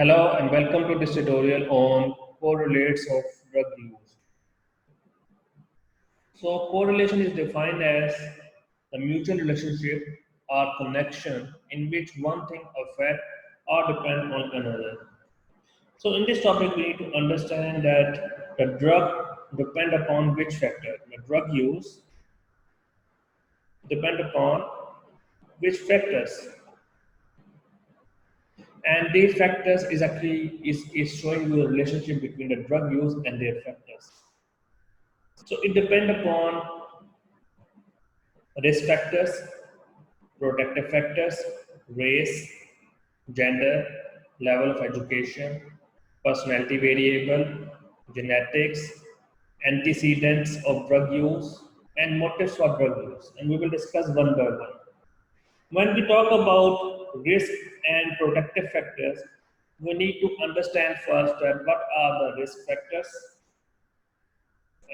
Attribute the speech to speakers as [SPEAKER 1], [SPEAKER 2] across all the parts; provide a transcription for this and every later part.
[SPEAKER 1] Hello and welcome to this tutorial on correlates of drug use. So correlation is defined as the mutual relationship or connection in which one thing affect or depend on another. So in this topic we need to understand that the drug depend upon which factor. The drug use depend upon which factors, and these factors is actually is showing you the relationship between the drug use and their factors. So it depends upon risk factors, protective factors, race, gender, level of education, personality variable, genetics, antecedents of drug use, and motives for drug use. And we will discuss one by one. When we talk about risk and protective factors, we need to understand first that what are the risk factors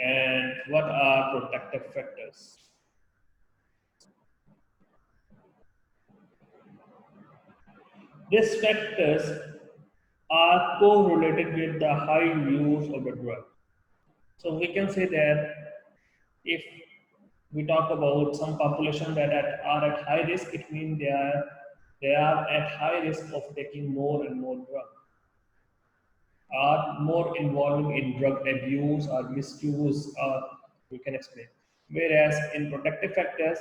[SPEAKER 1] and what are protective factors. Risk factors are correlated with the high use of the drug. So we can say that if we talk about some population that are at high risk, it means they are at high risk of taking more and more drug, are more involved in drug abuse or misuse, or we can explain. Whereas in protective factors,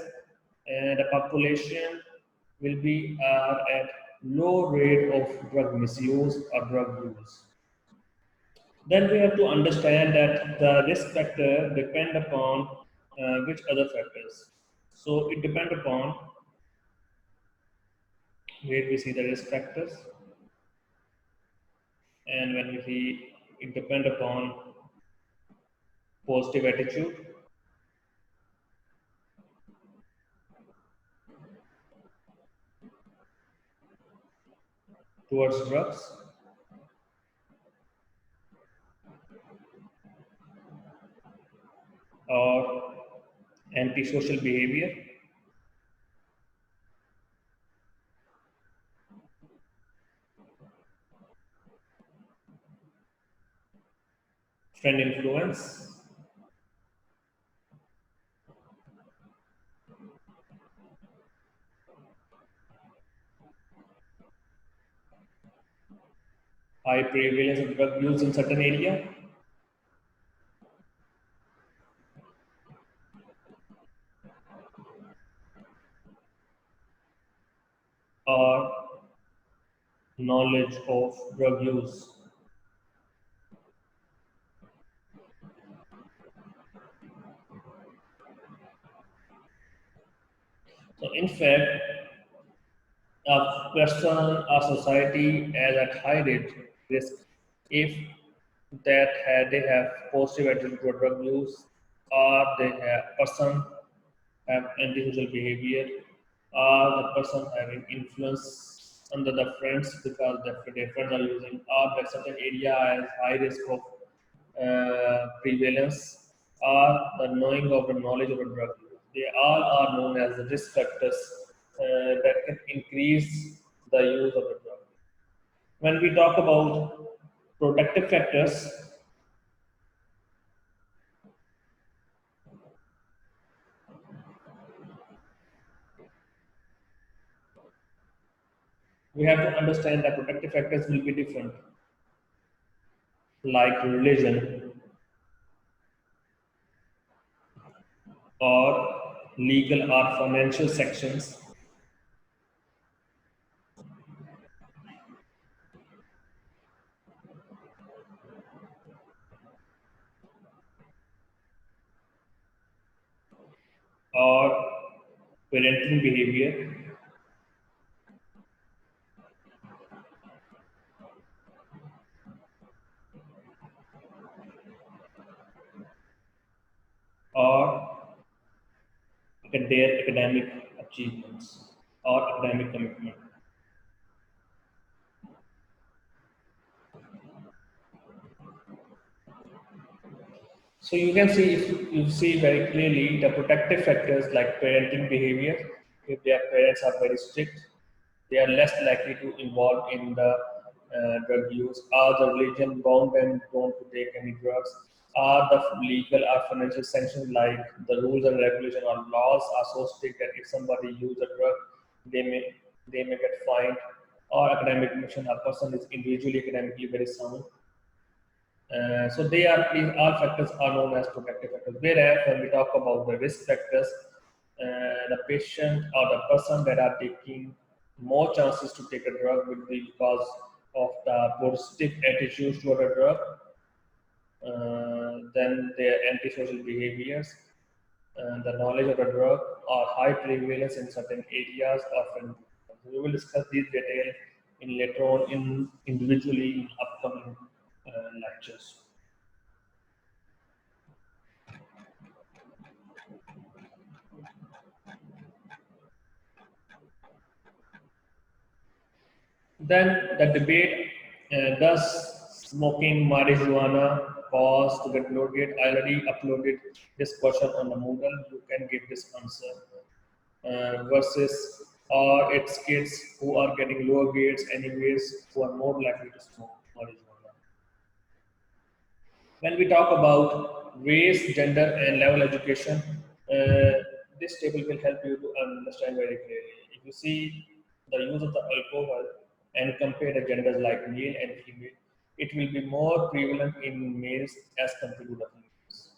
[SPEAKER 1] the population will be at low rate of drug misuse or drug use. Then we have to understand that the risk factor depend upon which other factors. So it depend upon where we see the risk factors, and when we see it depend upon positive attitude, towards drugs, or antisocial behavior, friend influence, high prevalence of drug use in certain area, or knowledge of drug use. So in fact, a person or society as at high risk if they have positive attitude toward drug use, or they have person have antisocial behavior, or the person having influence under the friends because their friends are using, or that certain area has high risk of prevalence, or the knowing of the knowledge of a drug use. They all are known as the risk factors that can increase the use of the drug. When we talk about protective factors, we have to understand that protective factors will be different, like religion or legal or financial sections, or parenting behavior, or their academic achievements or academic commitment. So you can see, if you see very clearly, the protective factors like parenting behavior. If their parents are very strict, they are less likely to involve in the drug use? Are the religion bound and don't to take any drugs? Are the legal or financial sanctions like the rules and regulation or laws are so strict that if somebody use a drug, they may they may get fined? Or academic mission, a person is individually academically very sound. So they are these all factors are known as protective factors. Whereas when we talk about the risk factors, the patient or the person that are taking more chances to take a drug will be because of the positive attitudes toward a drug, then their antisocial behaviors, the knowledge of the drug, or high prevalence in certain areas of. We will discuss these details in later on in individually in upcoming lectures. Then the debate, does smoking marijuana cause tuberculosis? I already uploaded this question on the Moodle. You can give this answer. Versus or it's kids who are getting lower grades anyways who are more likely to smoke marijuana. When we talk about race, gender, and level education, this table will help you to understand very clearly. If you see the use of the alcohol and compare the genders like male and female, it will be more prevalent in males as compared to the females.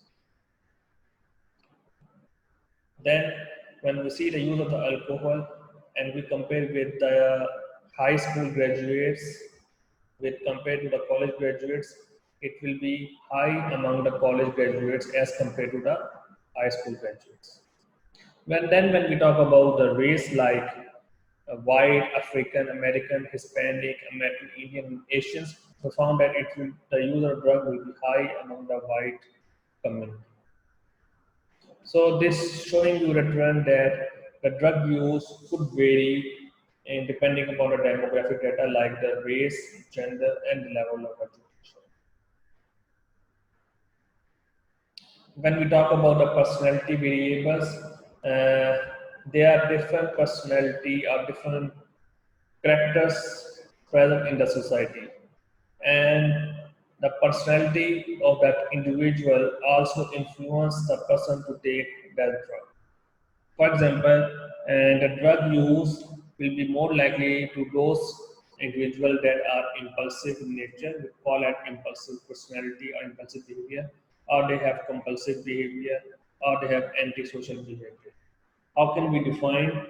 [SPEAKER 1] Then, when we see the use of the alcohol and we compare with the high school graduates with compared to the college graduates, it will be high among the college graduates as compared to the high school graduates. When we talk about the race like white, African American, Hispanic, American Indian, Asians, we found that the use of drug will be high among the white community. So this showing you the trend that the drug use could vary in depending upon the demographic data like the race, gender, and the level of education. When we talk about the personality variables, there are different personality or different characters present in the society, and the personality of that individual also influence the person to take that drug. For example, the drug use will be more likely to those individuals that are impulsive in nature, we call it impulsive personality or impulsive behavior, or they have compulsive behavior, or they have antisocial behavior. How can we define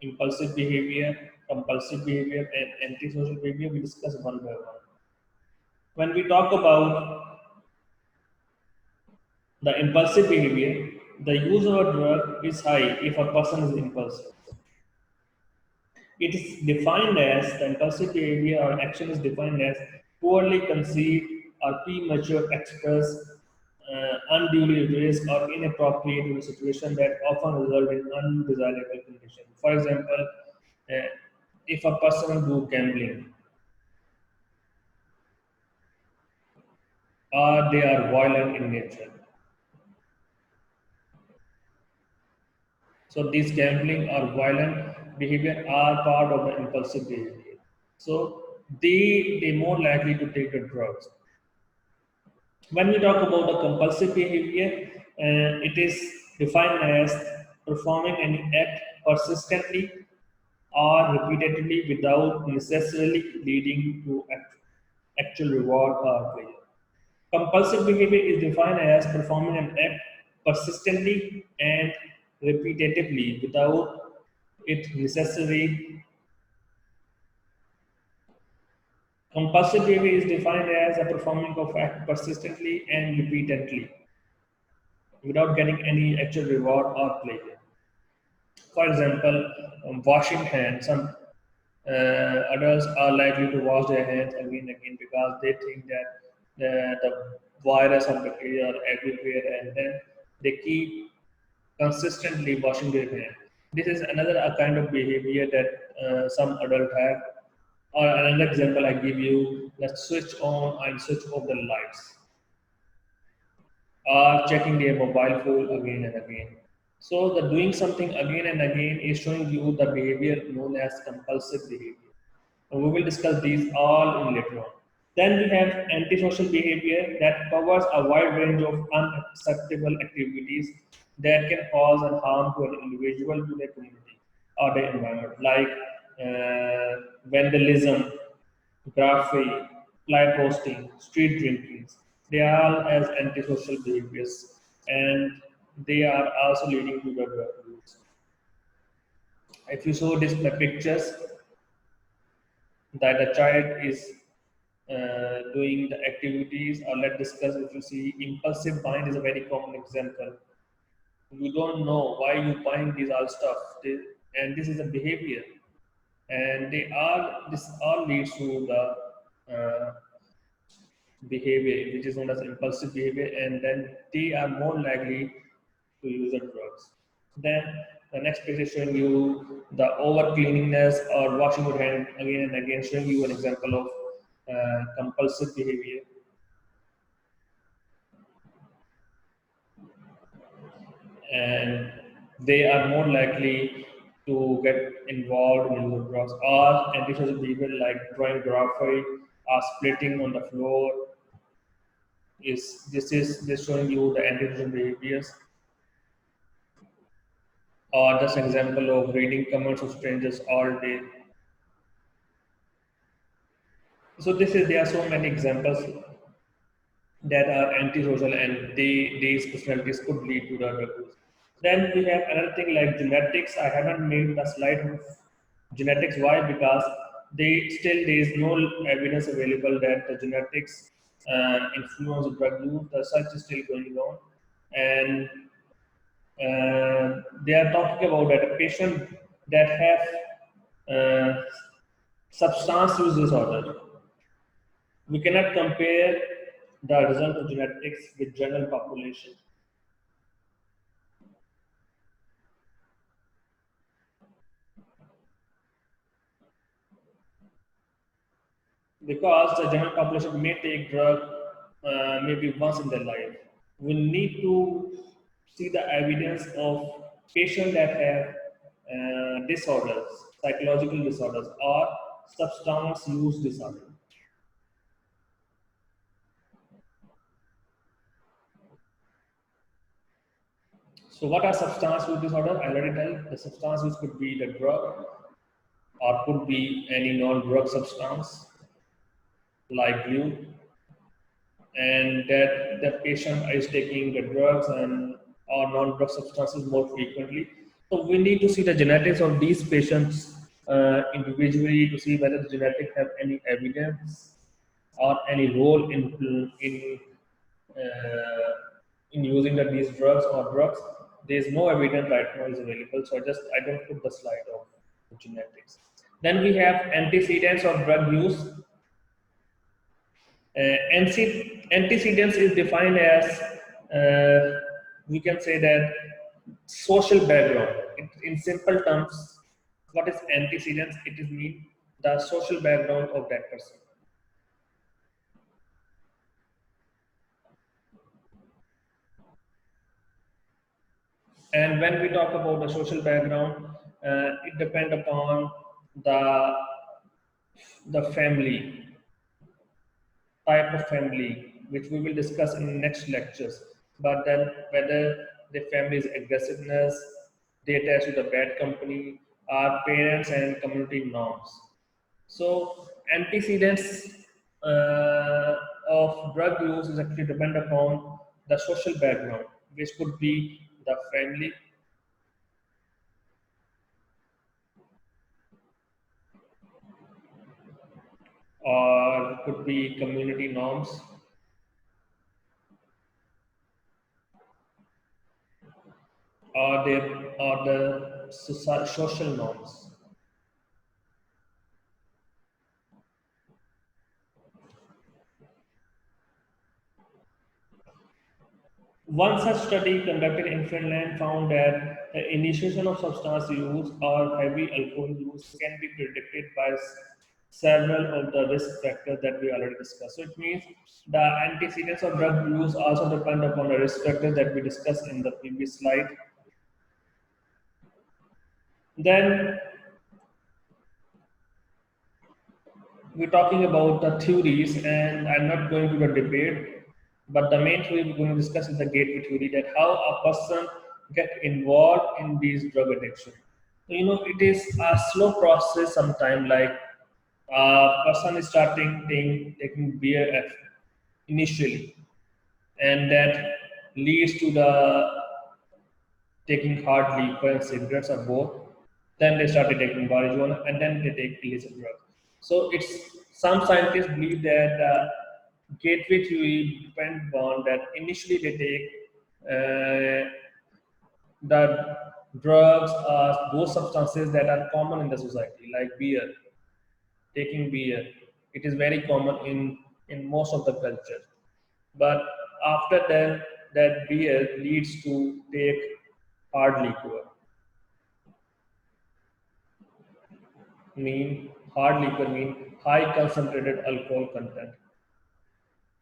[SPEAKER 1] impulsive behavior, compulsive behavior, and antisocial behavior? We discuss one by one. When we talk about the impulsive behavior, the use of a drug is high if a person is impulsive. It is defined as the impulsive behavior or action is defined as poorly conceived or premature express, unduly risk or inappropriate in a situation that often result in undesirable condition. For example, uh, if a person do gambling or they are violent in nature. So these gambling or violent behavior are part of the impulsive behavior. So they more likely to take the drugs. When we talk about the compulsive behavior, it is defined as performing an act persistently or repeatedly without necessarily leading to actual reward or pleasure. Compulsive behavior is defined as performing an act persistently and repetitively without it necessary. Compulsive behavior is defined as a performing of act persistently and repeatedly without getting any actual reward or pleasure. For example, washing hands. Some adults are likely to wash their hands again and again because they think that the virus or bacteria are everywhere, and then they keep consistently washing their hands. This is another kind of behavior that some adults have. Or another example I give you: let's switch on and switch off the lights, are checking their mobile phone again and again. So the doing something again and again is showing you the behavior known as compulsive behavior. We will discuss these all in later on. Then we have antisocial behavior that covers a wide range of unacceptable activities that can cause and harm to an individual, to their community, or their environment, like vandalism, graffiti, fly posting, street drinking. They are all as antisocial behaviors, and they are also leading to the drug use. If you saw these pictures, that a child is doing the activities, or let's discuss, if you see impulsive buying is a very common example. You don't know why you buying these all stuff, and this is a behavior, and this all leads to the behavior which is known as impulsive behavior, and then they are more likely to use the drugs. Then the next page is showing you the over cleanliness or washing your hand again and again, showing you an example of compulsive behavior. And they are more likely to get involved in use of drugs, or antisocial behavior like drawing graffiti or splitting on the floor. Is showing you the antisocial behaviors, or just example of reading comments of strangers all day. So there are so many examples that are antisocial, and these personalities could lead to the drug use. Then we have another thing like genetics. I haven't made a slide of genetics. Why? Because there is no evidence available that the genetics influence drug use. The search is still going on, and they are talking about that a patient that have substance use disorder, we cannot compare the result of genetics with general population, because the general population may take drug maybe once in their life. We need to see the evidence of patients that have disorders, psychological disorders, or substance use disorder. So what are substance use disorder? I already tell you, the substance use could be the drug, or could be any non-drug substance like glue, and that the patient is taking the drugs and or non-drug substances more frequently. So we need to see the genetics of these patients individually to see whether the genetics have any evidence or any role uh, in using these drugs or drugs. There is no evidence right now is available, so I don't put the slide of the genetics. Then we have antecedents of drug use. Antecedents is defined as, we can say that, social background. In simple terms, what is antecedents? It is mean the social background of that person. And when we talk about the social background, it depends upon the family, type of family, which we will discuss in next lectures. But then whether the family's aggressiveness, they attach to the bad company, our parents and community norms. So antecedents of drug use is actually depend upon the social background, which could be the family, or could be community norms, or the social norms. One such study conducted in Finland found that the initiation of substance use or heavy alcohol use can be predicted by several of the risk factors that we already discussed. So it means the antecedents of drug use also depend upon the risk factors that we discussed in the previous slide. Then we're talking about the theories, and I'm not going to the debate, but the main theory we're going to discuss is the gateway theory, that how a person get involved in these drug addiction. So, it is a slow process sometimes, like a person is starting taking beer initially, and that leads to the taking hard liquor and cigarettes or both. Then they started taking marijuana, and then they take illicit drugs. So it's some scientists believe that gateway theory depends on that initially they take the drugs are those substances that are common in the society, like beer. Taking beer, it is very common in most of the culture. But after that beer leads to take hard liquor. Mean hard liquor mean high concentrated alcohol content.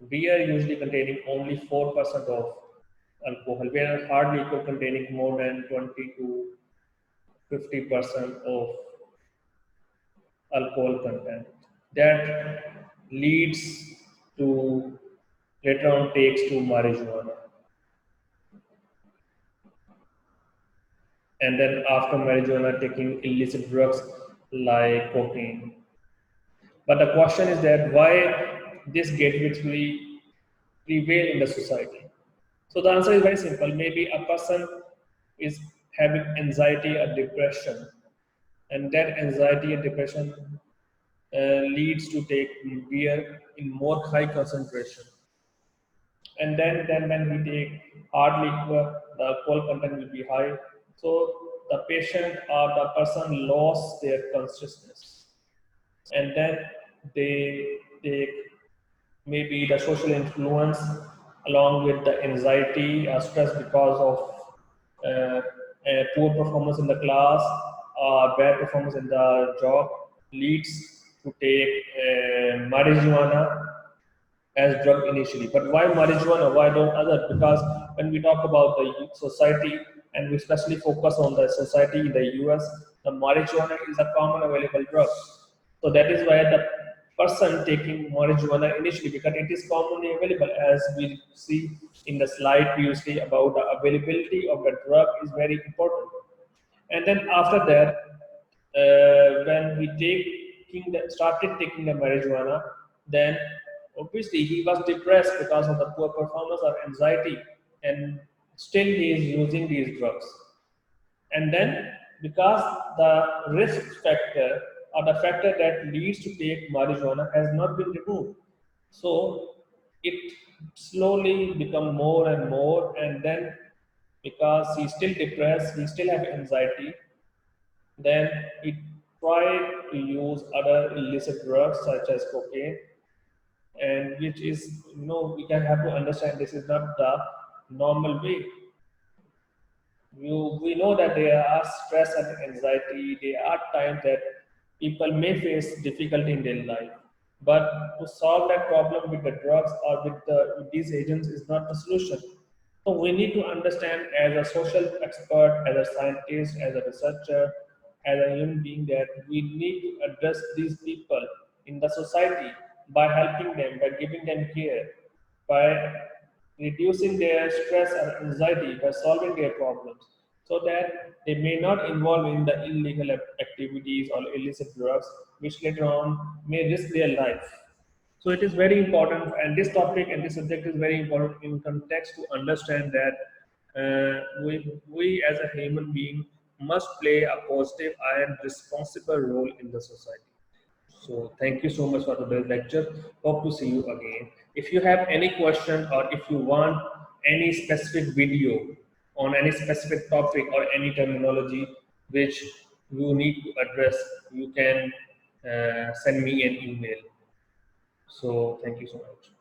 [SPEAKER 1] Beer usually containing only 4% of alcohol, where hard liquor containing more than 20 to 50% of alcohol content. That leads to later on takes to marijuana, and then after marijuana taking illicit drugs like cocaine. But the question is that why this gateway theory prevail in the society? So the answer is very simple. Maybe a person is having anxiety or depression, and that anxiety and depression leads to take beer in more high concentration. And then when we take hard liquor, the alcohol content will be high. So the patient or the person lost their consciousness, and then they take maybe the social influence along with the anxiety or stress because of poor performance in the class or bad performance in the job leads to take marijuana as drug initially. But why marijuana? Why don't other? Because when we talk about the society and we especially focus on the society in the US, the marijuana is a common available drug. So that is why the person taking marijuana initially, because it is commonly available, as we see in the slide previously about the availability of the drug is very important. And then after that, when we started taking the marijuana, then obviously he was depressed because of the poor performance or anxiety, and still he is using these drugs. And then because the risk factor or the factor that leads to take marijuana has not been removed, so it slowly become more and more, and then because he's still depressed, he still have anxiety, then he tried to use other illicit drugs such as cocaine, and which is, we can have to understand this is not the normal way. We know that there are stress and anxiety. There are times that people may face difficulty in their life, but to solve that problem with the drugs or with these agents is not the solution. So we need to understand as a social expert, as a scientist, as a researcher, as a human being, that we need to address these people in the society by helping them, by giving them care, by reducing their stress and anxiety, by solving their problems, so that they may not involve in the illegal activities or illicit drugs, which later on may risk their life. So it is very important, and this topic and this subject is very important in context to understand that we as a human being must play a positive and responsible role in the society. So thank you so much for today's lecture. Hope to see you again. If you have any question or if you want any specific video on any specific topic or any terminology which you need to address, you can send me an email. So thank you so much.